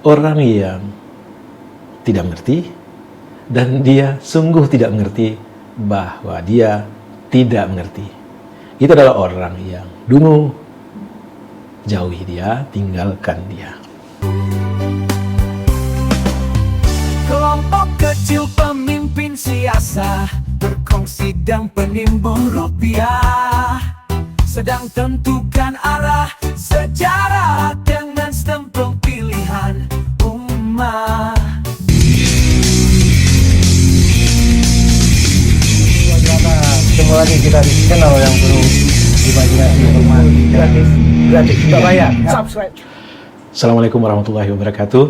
orang yang tidak mengerti dan dia sungguh tidak mengerti bahwa dia tidak mengerti. Itu adalah orang yang dungu, jauhi dia, tinggalkan dia. Kelompok kecil pemimpin siasa berkongsi dan penimbun rupiah sedang tentukan arah sejarah dengan stempel pilihan umat. Ketemu lagi kita di channel yang penuh imajinasi, informasi gratis, tidak bayar. Subscribe. Assalamualaikum warahmatullahi wabarakatuh.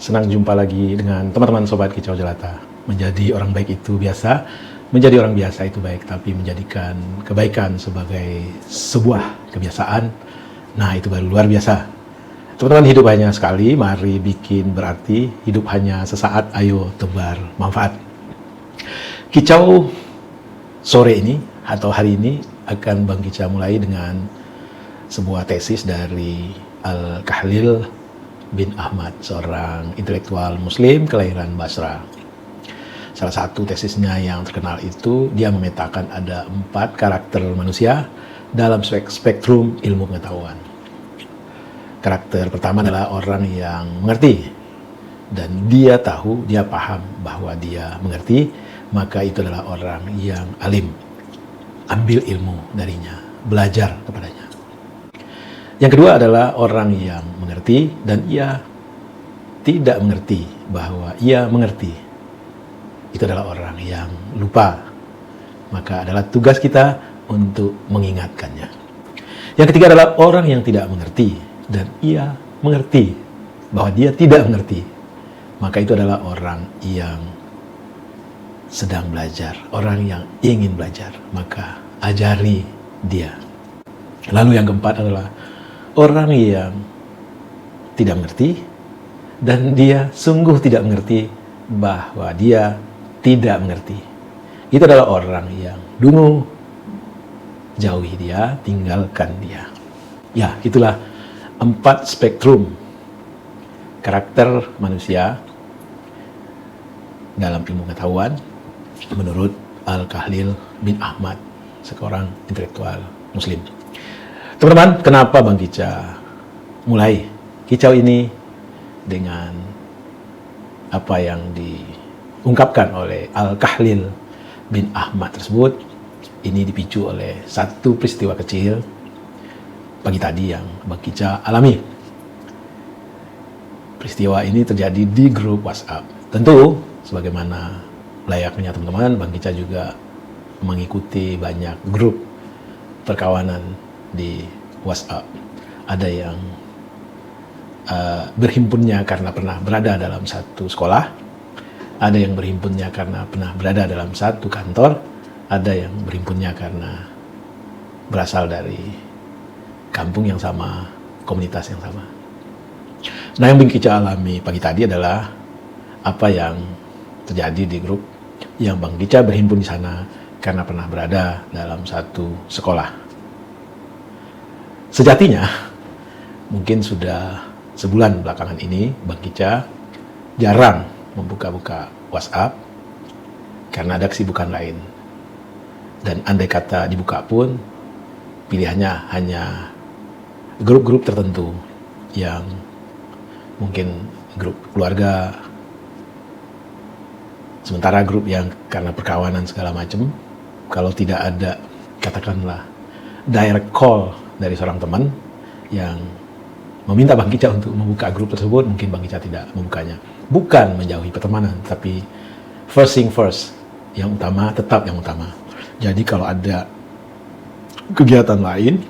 Senang jumpa lagi dengan teman-teman Sobat Kicau Jelata. Menjadi orang baik itu biasa, menjadi orang biasa itu baik, tapi menjadikan kebaikan sebagai sebuah kebiasaan, nah itu baru luar biasa. Teman-teman, hidup hanya sekali, mari bikin berarti. Hidup hanya sesaat, ayo tebar manfaat. Kicau sore ini atau hari ini akan Bang Kica mulai dengan sebuah tesis dari Al-Khalil bin Ahmad, seorang intelektual muslim kelahiran Basra. Salah satu tesisnya yang terkenal itu, dia memetakan ada 4 karakter manusia dalam spektrum ilmu pengetahuan. Karakter pertama adalah orang yang mengerti, dan dia tahu, dia paham bahwa dia mengerti, maka itu adalah orang yang alim. Ambil ilmu darinya, belajar kepadanya. Yang kedua adalah orang yang mengerti dan ia tidak mengerti bahwa ia mengerti. Itu adalah orang yang lupa. Maka adalah tugas kita untuk mengingatkannya. Yang ketiga adalah orang yang tidak mengerti dan ia mengerti bahwa dia tidak mengerti. Maka itu adalah orang yang sedang belajar, orang yang ingin belajar, maka ajari dia. Lalu yang keempat adalah orang yang tidak mengerti dan dia sungguh tidak mengerti bahwa dia tidak mengerti. Itu adalah orang yang dungu, jauhi dia, tinggalkan dia. Ya, itulah 4 spektrum karakter manusia dalam ilmu pengetahuan menurut Al-Khalil bin Ahmad, seorang intelektual muslim. Teman-teman, kenapa Bang Kica mulai kicau ini dengan apa yang diungkapkan oleh Al-Khalil bin Ahmad tersebut? Ini dipicu oleh satu peristiwa kecil pagi tadi yang Bang Kica alami. Peristiwa ini terjadi di grup WhatsApp. Tentu, sebagaimana layaknya teman-teman, Bang Kica juga mengikuti banyak grup perkawanan di WhatsApp. Ada yang berhimpunnya karena pernah berada dalam satu sekolah, ada yang berhimpunnya karena pernah berada dalam satu kantor, ada yang berhimpunnya karena berasal dari kampung yang sama, komunitas yang sama. Nah, yang Bang Kica alami pagi tadi adalah apa yang terjadi di grup yang Bang Kica berhimpun di sana karena pernah berada dalam satu sekolah. Sejatinya, mungkin sudah sebulan belakangan ini Bang Kica jarang membuka-buka WhatsApp karena ada kesibukan lain. Dan andai kata dibuka pun, pilihannya hanya grup-grup tertentu yang mungkin grup keluarga, sementara grup yang karena perkawanan segala macam, kalau tidak ada, katakanlah, direct call dari seorang teman yang meminta Bang Kica untuk membuka grup tersebut, mungkin Bang Kica tidak membukanya. Bukan menjauhi pertemanan, tapi first thing first, yang utama tetap yang utama. Jadi kalau ada kegiatan lain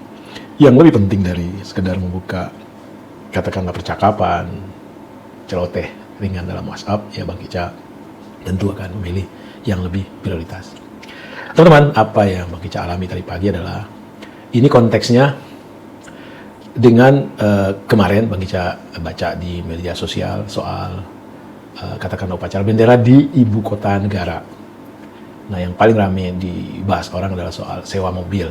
yang lebih penting dari sekedar membuka, katakanlah percakapan, celoteh ringan dalam WhatsApp, ya Bang Kica tentu akan memilih yang lebih prioritas. Teman-teman, apa yang Bang Kica alami tadi pagi adalah, ini konteksnya dengan kemarin Bang Kica baca di media sosial soal katakanlah upacara bendera di ibu kota negara. Nah, yang paling ramai dibahas orang adalah soal sewa mobil.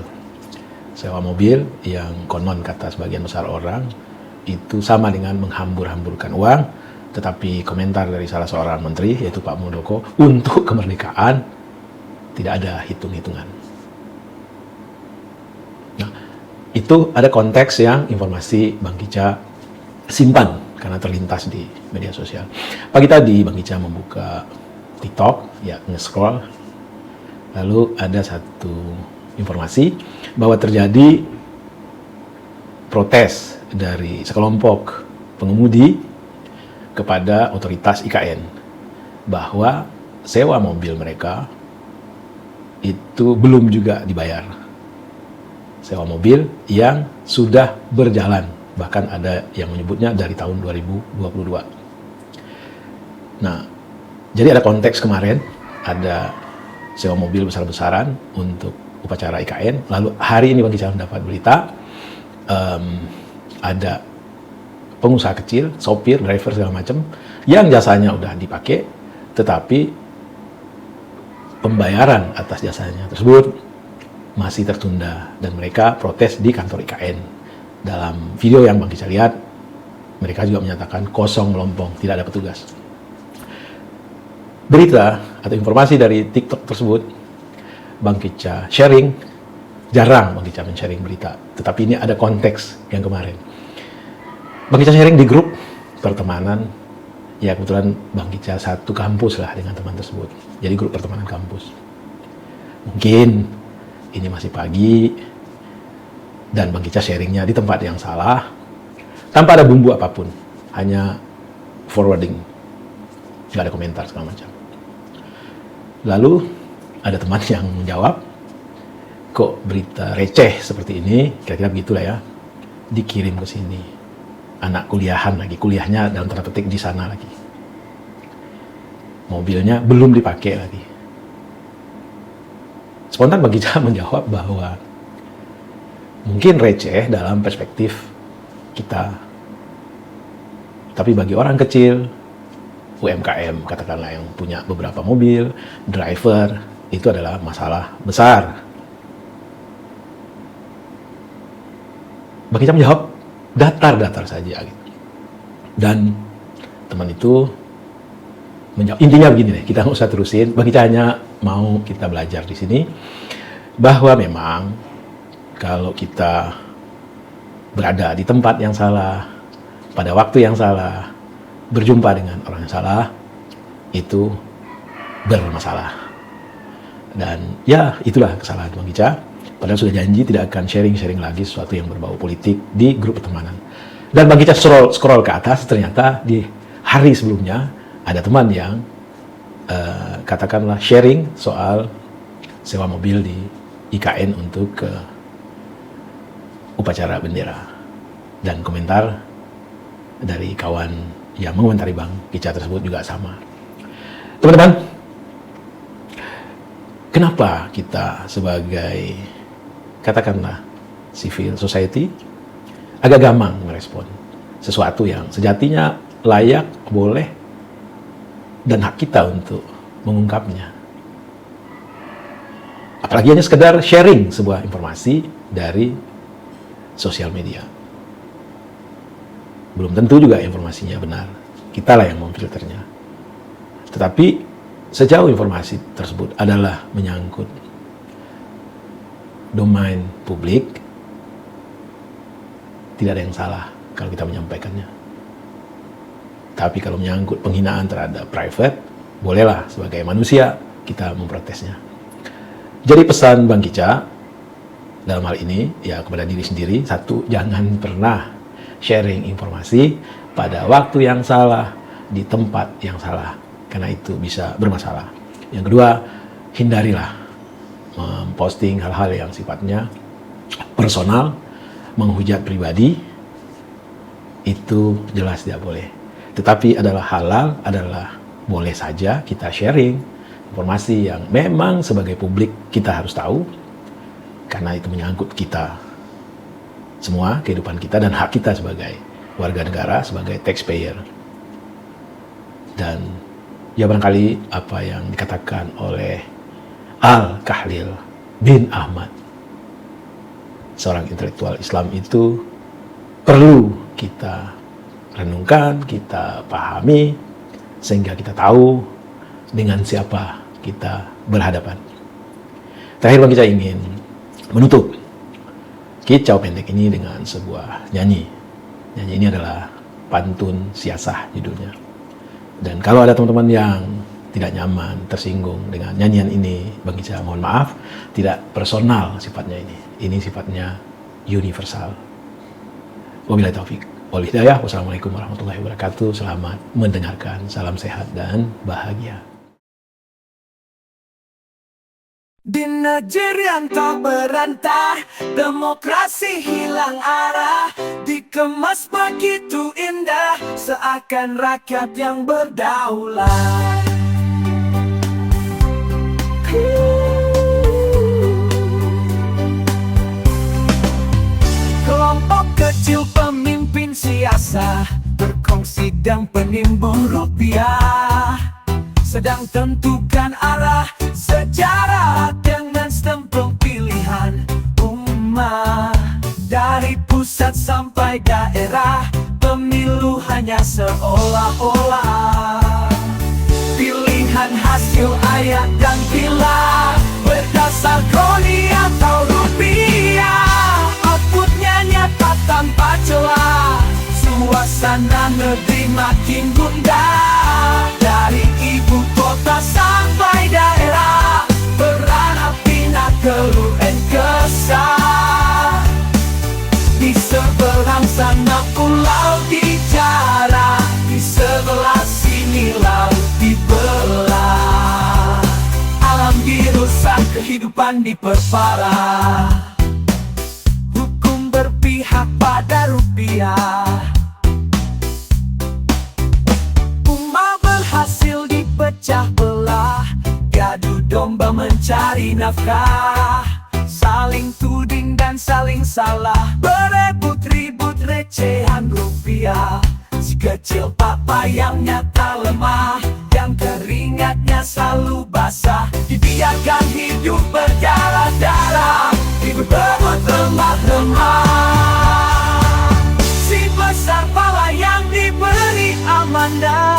Sewa mobil yang konon kata sebagian besar orang itu sama dengan menghambur-hamburkan uang, tetapi komentar dari salah seorang menteri, yaitu Pak Muldoko, untuk kemerdekaan tidak ada hitung-hitungan. Nah, itu ada konteks yang informasi Bang Kica simpan karena terlintas di media sosial. Pagi tadi Bang Kica membuka TikTok, ya nge-scroll, lalu ada satu informasi bahwa terjadi protes dari sekelompok pengemudi kepada otoritas IKN bahwa sewa mobil mereka itu belum juga dibayar. Sewa mobil yang sudah berjalan, bahkan ada yang menyebutnya dari tahun 2022. Nah, jadi ada konteks kemarin, ada sewa mobil besar-besaran untuk upacara IKN, lalu hari ini Bang Kica mendapat berita ada pengusaha kecil, sopir, driver segala macam yang jasanya udah dipakai, tetapi pembayaran atas jasanya tersebut masih tertunda dan mereka protes di kantor IKN. Dalam video yang Bang Kica lihat, mereka juga menyatakan kosong melompong, tidak ada petugas. Berita atau informasi dari TikTok tersebut Bang Kica sharing. Jarang Bang Kica men-sharing berita, tetapi ini ada konteks yang kemarin. Bang Kica sharing di grup pertemanan, ya kebetulan Bang Kica satu kampus lah dengan teman tersebut. Jadi grup pertemanan kampus. Mungkin ini masih pagi, dan Bang Kica sharingnya di tempat yang salah, tanpa ada bumbu apapun, hanya forwarding, nggak ada komentar segala macam. Lalu ada teman yang menjawab, kok berita receh seperti ini, kira-kira begitulah ya, dikirim ke sini. Anak kuliahan lagi, kuliahnya dalam tanda petik di sana lagi. Mobilnya belum dipakai lagi. Spontan Bang Kica menjawab bahwa mungkin receh dalam perspektif kita, tapi bagi orang kecil, UMKM katakanlah yang punya beberapa mobil, driver, itu adalah masalah besar. Bang Kica menjawab datar-datar saja gitu. Dan teman itu menjawab, intinya begini deh, kita nggak usah terusin. Bang Kica hanya mau kita belajar di sini bahwa memang kalau kita berada di tempat yang salah, pada waktu yang salah, berjumpa dengan orang yang salah, itu bermasalah. Dan ya itulah kesalahan Bang Kica. Padahal sudah janji tidak akan sharing-sharing lagi sesuatu yang berbau politik di grup pertemanan. Dan Bang Kica scroll ke atas, ternyata di hari sebelumnya ada teman yang katakanlah sharing soal sewa mobil di IKN untuk ke upacara bendera. Dan komentar dari kawan yang mengomentari Bang Kica tersebut juga sama. Teman-teman, kenapa kita sebagai katakanlah civil society agak gampang merespon sesuatu yang sejatinya layak, boleh, dan hak kita untuk mengungkapnya. Apalagi hanya sekedar sharing sebuah informasi dari sosial media. Belum tentu juga informasinya benar. Kitalah yang memfilternya. Tetapi sejauh informasi tersebut adalah menyangkut domain publik, tidak ada yang salah kalau kita menyampaikannya. Tapi kalau menyangkut penghinaan terhadap private, bolehlah sebagai manusia kita memprotesnya. Jadi pesan Bang Kica dalam hal ini ya kepada diri sendiri, satu, jangan pernah sharing informasi pada waktu yang salah, di tempat yang salah, karena itu bisa bermasalah. Yang kedua, hindarilah memposting hal-hal yang sifatnya personal, menghujat pribadi, itu jelas tidak boleh. Tetapi adalah halal, adalah boleh saja kita sharing informasi yang memang sebagai publik kita harus tahu, karena itu menyangkut kita semua, kehidupan kita dan hak kita sebagai warga negara, sebagai taxpayer. Dan ya barangkali apa yang dikatakan oleh Al-Kahlil bin Ahmad, seorang intelektual Islam itu perlu kita renungkan, kita pahami, sehingga kita tahu dengan siapa kita berhadapan. Terakhir Bang Kicau ingin menutup kicau pendek ini dengan sebuah nyanyi. Nyanyi ini adalah pantun siasah judulnya. Dan kalau ada teman-teman yang tidak nyaman, tersinggung dengan nyanyian ini, Bang Kicau mohon maaf, tidak personal sifatnya ini. Ini sifatnya universal. Wabillahi taufik wal hidayah. Wassalamualaikum warahmatullahi wabarakatuh. Selamat mendengarkan. Salam sehat dan bahagia. Di negeri yang tak berantar, demokrasi hilang arah, dikemas begitu indah, seakan rakyat yang berdaulat. Kelompok kecil pemimpin siasa berkongsi dan penimbun rupiah, sedang tentukan arah sejarah dengan stempel pilihan umat. Dari pusat sampai daerah, pemilu hanya seolah-olah pilihan hasil ayat dan pilar berdasar kroni atau rupiah. Outputnya nyata tanpa celah, suasana negeri makin gundah. Dari ibu kota sampai daerah, beranak pinak keluh kesah. Di seberang sana pulau bicara, di sebelah sini laut dibelah. Alam dirusak, kehidupan diperparah, hukum berpihak pada rupiah. Hasil dipecah belah, gaduh domba mencari nafkah, saling tuding dan saling salah, berebut ribut recehan rupiah. Si kecil papa yang nyata lemah, yang keringatnya selalu basah, dibiarkan hidup berdarah-darah, hidup berebut remah-remah. Si besar pala yang diberi amanah